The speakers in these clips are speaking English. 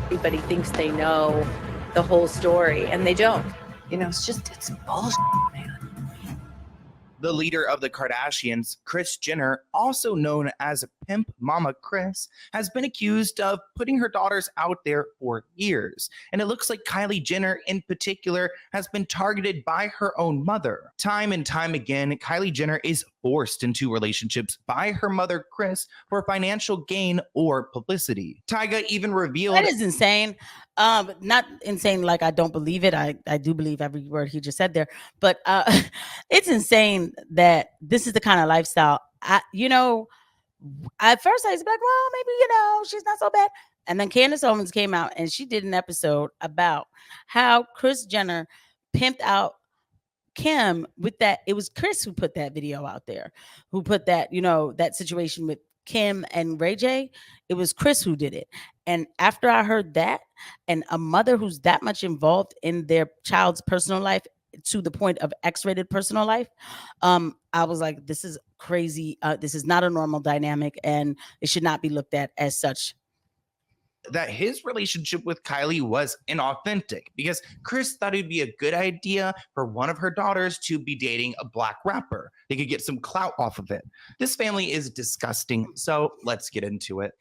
everybody thinks they know the whole story, and they don't. It's bullshit, man. The leader of the Kardashians, Kris Jenner, also known as Pimp Mama Kris, has been accused of putting her daughters out there for years. And it looks like Kylie Jenner in particular has been targeted by her own mother. Time and time again, Kylie Jenner is forced into relationships by her mother, Kris, for financial gain or publicity. Tyga even revealed— That is insane. Not insane like I don't believe it. I do believe every word he just said there. But it's insane that this is the kind of lifestyle. At first I was like, well, maybe, she's not so bad. And then Candace Owens came out and she did an episode about how Kris Jenner pimped out Kim with that. It was Kris who put that video out there, who put that, that situation with Kim and Ray J. It was Kris who did it. And after I heard that, and a mother who's that much involved in their child's personal life to the point of X-rated personal life, I was like, this is crazy. This is not a normal dynamic, and it should not be looked at as such. That his relationship with Kylie was inauthentic because Kris thought it'd be a good idea for one of her daughters to be dating a black rapper. They could get some clout off of it. This family is disgusting, so let's get into it.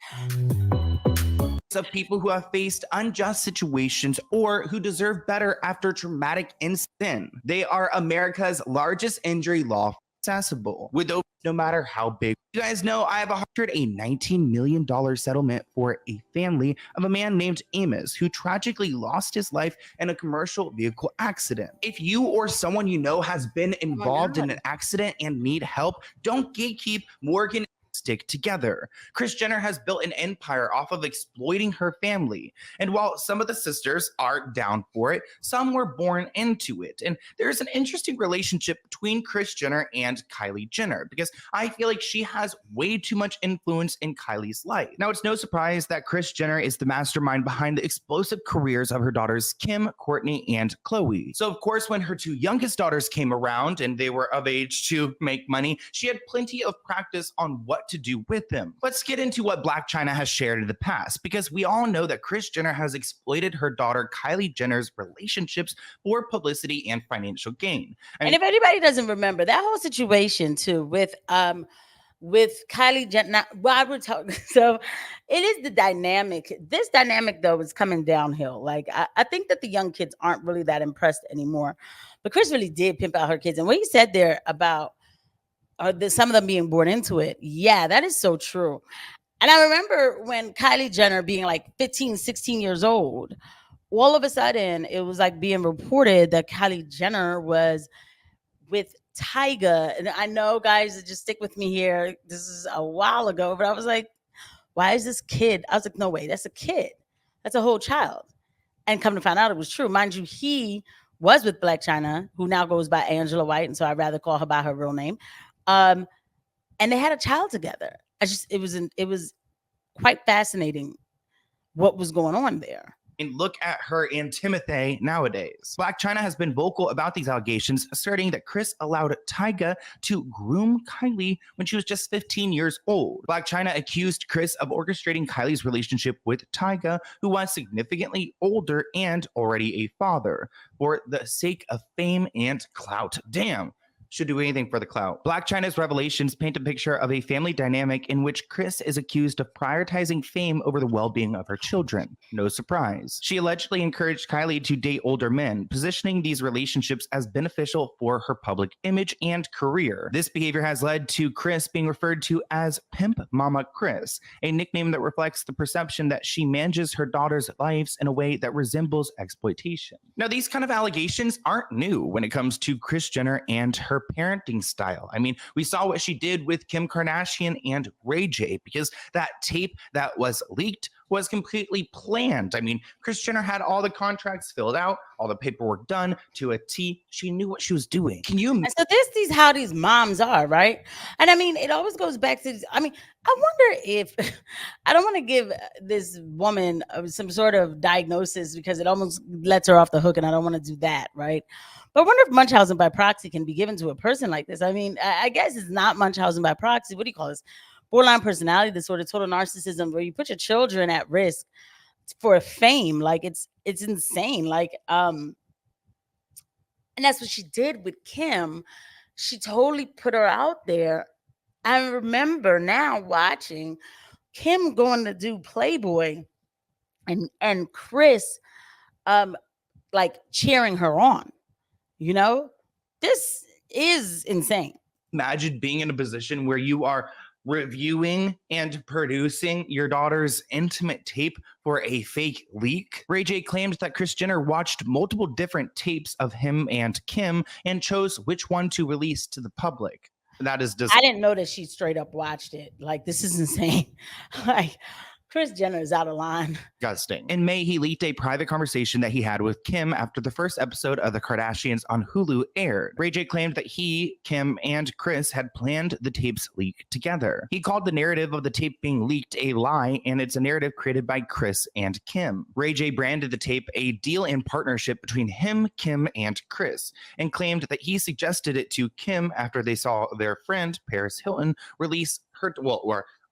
Of people who have faced unjust situations or who deserve better after traumatic incident. They are America's largest injury law accessible, with those no matter how big. You guys know I have a $19 million settlement for a family of a man named Amos who tragically lost his life in a commercial vehicle accident. If you or someone you know has been involved in an accident and need help, don't gatekeep. Morgan, stick together. Kris Jenner has built an empire off of exploiting her family. And while some of the sisters are down for it, some were born into it. And there's an interesting relationship between Kris Jenner and Kylie Jenner because I feel like she has way too much influence in Kylie's life. Now, it's no surprise that Kris Jenner is the mastermind behind the explosive careers of her daughters, Kim, Kourtney, and Khloe. So, of course, when her two youngest daughters came around and they were of age to make money, she had plenty of practice on what to do with them. Let's get into what Blac Chyna has shared in the past, because we all know that Kris Jenner has exploited her daughter Kylie Jenner's relationships for publicity and financial gain. And if anybody doesn't remember that whole situation too with Kylie Jenner, well, we're talking, so it is the dynamic. This dynamic though is coming downhill. Like I think that the young kids aren't really that impressed anymore, but Kris really did pimp out her kids. And what you said there about some of them being born into it. Yeah, that is so true. And I remember when Kylie Jenner being like 15, 16 years old, all of a sudden it was like being reported that Kylie Jenner was with Tyga. And I know, guys, just stick with me here. This is a while ago, but I was like, why is this kid? I was like, no way, that's a kid. That's a whole child. And come to find out it was true. Mind you, he was with Blac Chyna, who now goes by Angela White. And so I'd rather call her by her real name. And they had a child together. It was quite fascinating what was going on there. And look at her and Timothy nowadays. Blac Chyna has been vocal about these allegations, asserting that Kris allowed Tyga to groom Kylie when she was just 15 years old. Blac Chyna accused Kris of orchestrating Kylie's relationship with Tyga, who was significantly older and already a father, for the sake of fame and clout. Damn. Should do anything for the clout. Blac Chyna's revelations paint a picture of a family dynamic in which Kris is accused of prioritizing fame over the well-being of her children. No surprise. She allegedly encouraged Kylie to date older men, positioning these relationships as beneficial for her public image and career. This behavior has led to Kris being referred to as Pimp Mama Kris, a nickname that reflects the perception that she manages her daughters' lives in a way that resembles exploitation. Now, these kind of allegations aren't new when it comes to Kris Jenner and her parenting style. I mean, we saw what she did with Kim Kardashian and Ray J, because that tape that was leaked was completely planned. I mean, Kris Jenner had all the contracts filled out, all the paperwork done to a T. She knew what she was doing. Can you? And so these how these moms are, right? And I mean, it always goes back to, I wonder if, I don't want to give this woman some sort of diagnosis because it almost lets her off the hook, and I don't want to do that, right? But I wonder if Munchausen by proxy can be given to a person like this. I mean, I guess it's not Munchausen by proxy. What do you call this? Borderline personality disorder, total narcissism, where you put your children at risk for fame. Like it's insane. Like and that's what she did with Kim. She totally put her out there. I remember now watching Kim going to do Playboy and Kris like cheering her on. You know, this is insane. Imagine being in a position where you are reviewing and producing your daughter's intimate tape for a fake leak. Ray J claimed that Kris Jenner watched multiple different tapes of him and Kim and chose which one to release to the public. That is just I didn't know that she straight up watched it. Like, this is insane. Like, Kris Jenner is out of line. disgusting. In May, he leaked a private conversation that he had with Kim after the first episode of The Kardashians on Hulu aired. Ray J claimed that he, Kim, and Kris had planned the tape's leak together. He called the narrative of the tape being leaked a lie, and it's a narrative created by Kris and Kim. Ray J branded the tape a deal in partnership between him, Kim, and Kris, and claimed that he suggested it to Kim after they saw their friend, Paris Hilton, release her,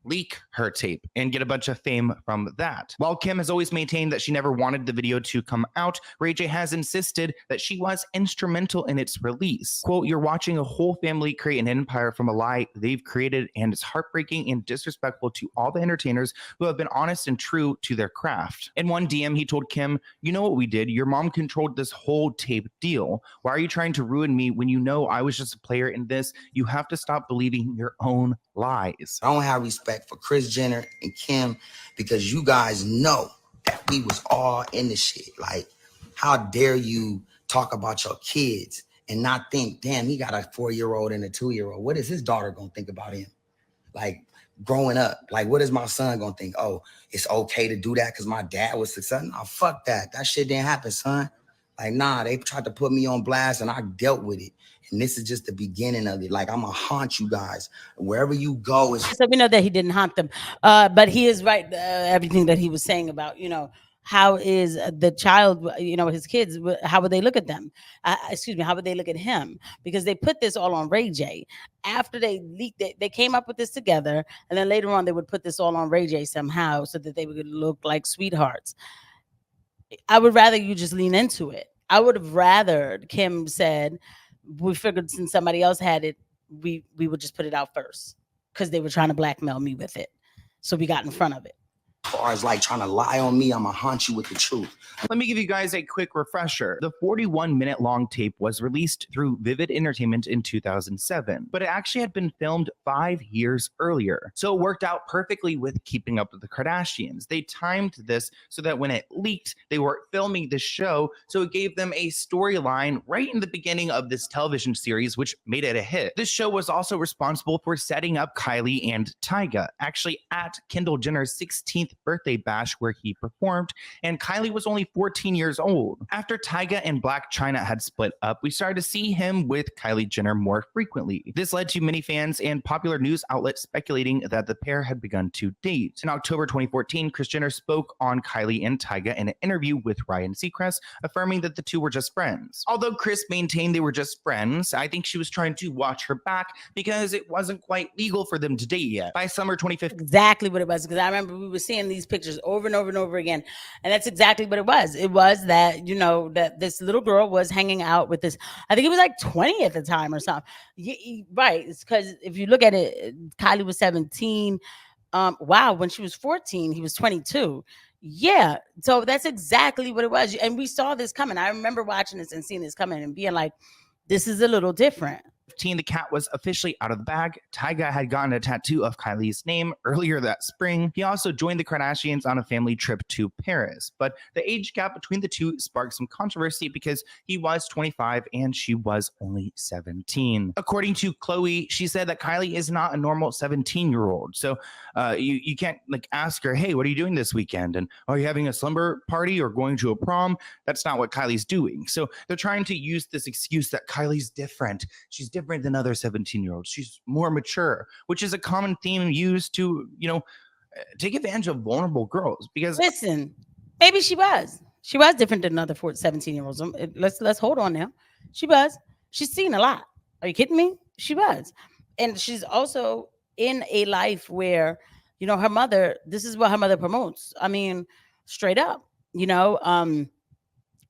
leak her tape and get a bunch of fame from that. While Kim has always maintained that she never wanted the video to come out, Ray J has insisted that she was instrumental in its release. Quote, "You're watching a whole family create an empire from a lie they've created, and it's heartbreaking and disrespectful to all the entertainers who have been honest and true to their craft." In one DM, he told Kim, "You know what we did? Your mom controlled this whole tape deal. Why are you trying to ruin me when you know I was just a player in this? You have to stop believing your own lies." I don't have respect for Kris Jenner and Kim because you guys know that we was all in the shit. Like, how dare you talk about your kids and not think, damn, he got a 4-year-old and a 2-year-old. What is his daughter gonna think about him? Like, growing up, like, what is my son gonna think? Oh, it's okay to do that because my dad was successful. No, fuck that. That shit didn't happen, son. Like, nah, they tried to put me on blast and I dealt with it. And this is just the beginning of it. Like, I'm gonna haunt you guys. Wherever you go is So we know that he didn't haunt them. But he is right. Everything that he was saying about, how is the child, his kids, how would they look at them? Excuse me, how would they look at him? Because they put this all on Ray J. After they leaked it, they came up with this together. And then later on, they would put this all on Ray J somehow so that they would look like sweethearts. I would rather you just lean into it. I would have rather Kim said, we figured since somebody else had it, we would just put it out first because they were trying to blackmail me with it. So we got in front of it. as far as like trying to lie on me, I'm gonna haunt you with the truth. Let me give you guys a quick refresher. The 41-minute long tape was released through Vivid Entertainment in 2007, but it actually had been filmed 5 years earlier. So it worked out perfectly with Keeping Up with the Kardashians. They timed this so that when it leaked, they were filming the show, so it gave them a storyline right in the beginning of this television series, which made it a hit. This show was also responsible for setting up Kylie and Tyga, actually at Kendall Jenner's 16th birthday bash where he performed, and Kylie was only 14 years old. After Tyga and Blac Chyna had split up, we started to see him with Kylie Jenner more frequently. This led to many fans and popular news outlets speculating that the pair had begun to date. In October 2014, Kris Jenner spoke on Kylie and Tyga in an interview with Ryan Seacrest, affirming that the two were just friends. Although Kris maintained they were just friends, I think she was trying to watch her back because it wasn't quite legal for them to date yet. By summer 2015, exactly what it was, because I remember we were seeing these pictures over and over and over again, and that's exactly what it was. It was that, you know, that this little girl was hanging out with this, I think it was like 20 at the time or something. Right, it's because if you look at it, Kylie was 17. Wow, when she was 14, he was 22. Yeah, so that's exactly what it was, and we saw this coming. I remember watching this and seeing this coming and being like, this is a little different. the cat was officially out of the bag. Tyga had gotten a tattoo of Kylie's name earlier that spring. He also joined the Kardashians on a family trip to Paris, but the age gap between the two sparked some controversy because he was 25 and she was only 17. According to Chloe, she said that Kylie is not a normal 17-year-old. So you can't like ask her, hey, what are you doing this weekend? And are you having a slumber party or going to a prom? That's not what Kylie's doing. So they're trying to use this excuse that Kylie's different. She's different than other 17-year-olds. She's more mature, which is a common theme used to, you know, take advantage of vulnerable girls. Because listen, maybe she was different than other 17-year-olds. Let's hold on now. She's seen a lot. Are you kidding me? She was. And she's also in a life where, you know, her mother, this is what her mother promotes. I mean, straight up.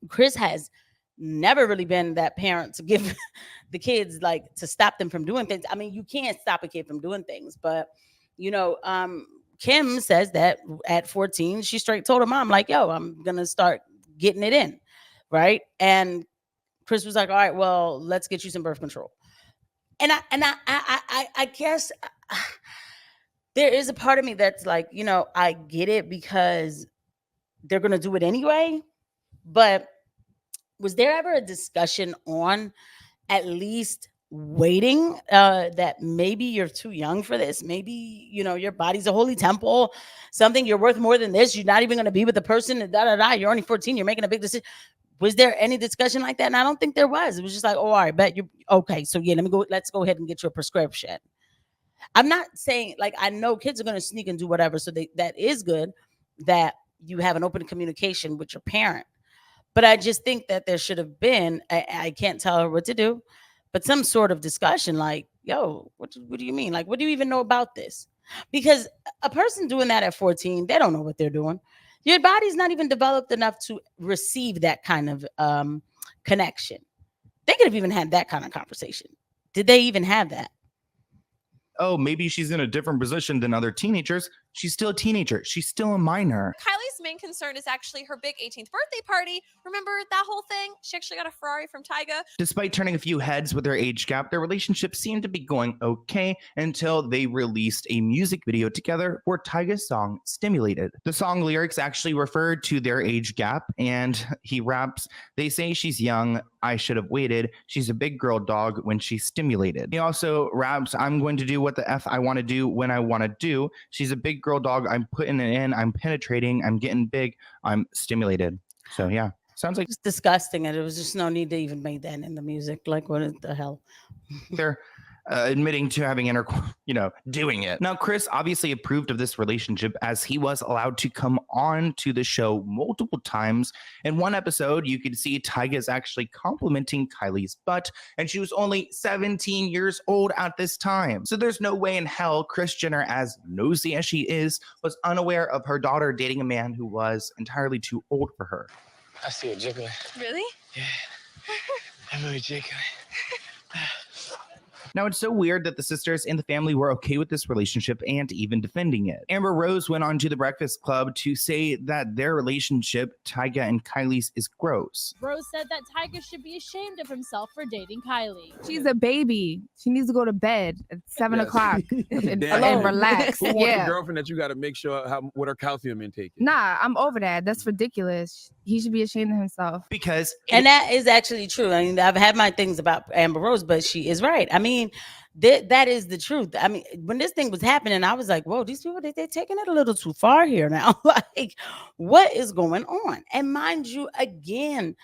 Kris has never really been that parent to give the kids, like, to stop them from doing things. I mean, you can't stop a kid from doing things, but Kim says that at 14, she straight told her mom, like, yo, I'm gonna start getting it in, right? And Kris was like, all right, well, let's get you some birth control. And I guess there is a part of me that's like, I get it because they're gonna do it anyway. But was there ever a discussion on at least waiting, that maybe you're too young for this? Maybe, your body's a holy temple, something, you're worth more than this. You're not even going to be with the person, you're only 14, you're making a big decision. Was there any discussion like that? And I don't think there was. It was just like, oh, all right, bet you okay. So yeah, let's go ahead and get you a prescription. I'm not saying, like, I know kids are going to sneak and do whatever. So that is good that you have an open communication with your parent. But I just think that there should have been, I can't tell her what to do, but some sort of discussion like, yo, what do you mean? Like, what do you even know about this? Because a person doing that at 14, they don't know what they're doing. Your body's not even developed enough to receive that kind of connection. They could have even had that kind of conversation. Did they even have that? Oh, maybe she's in a different position than other teenagers. She's still a teenager. She's still a minor. Kylie's main concern is actually her big 18th birthday party. Remember that whole thing? She actually got a Ferrari from Tyga. Despite turning a few heads with their age gap, their relationship seemed to be going okay until they released a music video together for Tyga's song Stimulated. The song lyrics actually referred to their age gap, and he raps, "They say she's young, I should have waited. She's a big girl dog when she's stimulated." He also raps, "I'm going to do what the F I want to do when I want to do. She's a big girl dog, I'm putting it in, I'm penetrating, I'm getting big, I'm stimulated." So yeah, sounds like It's disgusting, and there was just no need to even make that in the music. Like, what the hell? they're admitting to having doing it. Now, Kris obviously approved of this relationship as he was allowed to come on to the show multiple times. In one episode, you could see Tyga's actually complimenting Kylie's butt, and she was only 17 years old at this time. So there's no way in hell Kris Jenner, as nosy as she is, was unaware of her daughter dating a man who was entirely too old for her. I see it jiggling. Really? Yeah. I'm really jiggling. Now, it's so weird that the sisters and the family were okay with this relationship and even defending it. Amber Rose went on to The Breakfast Club to say that their relationship, Tyga and Kylie's, is gross. Rose said that Tyga should be ashamed of himself for dating Kylie. She's a baby. She needs to go to bed at 7 o'clock and relax. Who wants Yeah. a girlfriend that you got to make sure what her calcium intake is? Nah, I'm over that. That's ridiculous. He should be ashamed of himself. Because And that is actually true. I mean, I've had my things about Amber Rose, but she is right. I mean, that is the truth. I mean, when this thing was happening, I was like, whoa, these people, they're taking it a little too far here now. Like, what is going on? And mind you, again,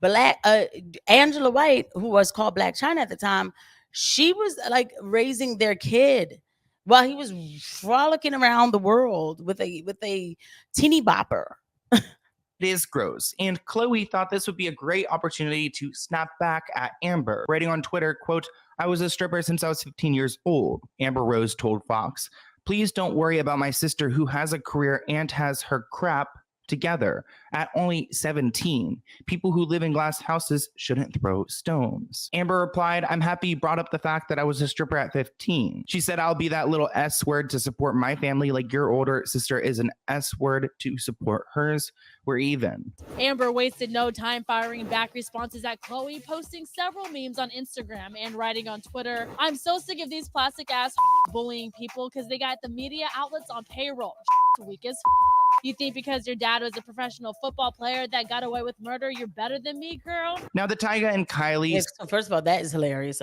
Angela White, who was called Black China at the time, she was like raising their kid while he was frolicking around the world with a teeny bopper. it is gross. And Chloe thought this would be a great opportunity to snap back at Amber, writing on Twitter, quote, "I was a stripper since I was 15 years old." Amber Rose told Fox, "Please don't worry about my sister who has a career and has her crap together at only 17. People who live in glass houses shouldn't throw stones." Amber replied, "I'm happy you brought up the fact that I was a stripper at 15. She said, I'll be that little S word to support my family like your older sister is an S word to support hers. We're even." Amber wasted no time firing back responses at Chloe, posting several memes on Instagram and writing on Twitter, "I'm so sick of these plastic ass bullying people because they got the media outlets on payroll. Weak as You think because your dad was a professional football player that got away with murder, you're better than me, girl?" Now, the Tyga and Kylie. Yeah, so first of all, that is hilarious.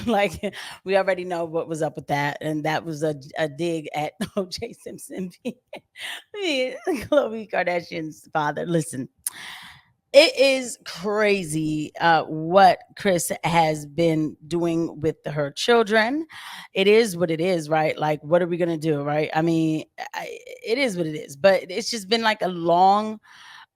Like, we already know what was up with that, and that was a dig at O.J. Simpson, Khloe Kardashian's father. Listen, it is crazy what Kris has been doing with her children. It is what it is, right? Like, what are we going to do, right? I mean, it is what it is. But it's just been like a long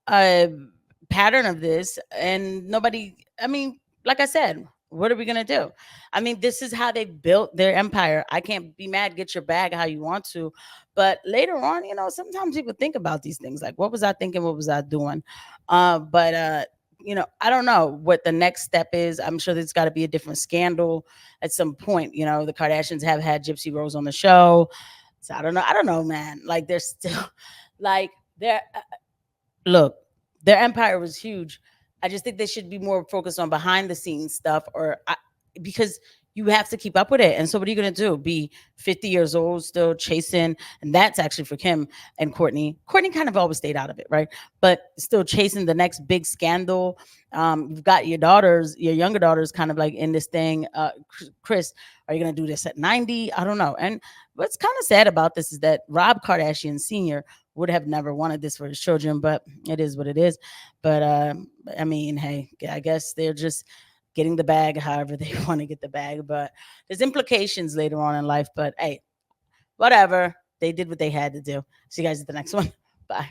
pattern of this. And nobody, I mean, like I said, What are we gonna do? I mean, this is how they built their empire. I can't be mad. Get your bag how you want to, but later on, you know, sometimes people think about these things like, what was I thinking? What was I doing? But you know, I don't know what the next step is. I'm sure there's got to be a different scandal at some point. You know, the Kardashians have had Gypsy Rose on the show, so I don't know. I don't know, man. Like they're still like they're look, their empire was huge. I just think they should be more focused on behind the scenes stuff, because you have to keep up with it. And so, what are you going to do? Be 50 years old still chasing? And that's actually for Kim and Kourtney. Kourtney kind of always stayed out of it, right? But still chasing the next big scandal. You've got your daughters, your younger daughters, kind of like in this thing. Kris, are you going to do this at 90? I don't know. And what's kind of sad about this is that Rob Kardashian Sr. would have never wanted this for his children, but it is what it is. But I mean, hey, I guess they're just getting the bag however they want to get the bag. But there's implications later on in life. But hey, whatever. They did what they had to do. See you guys at the next one. Bye.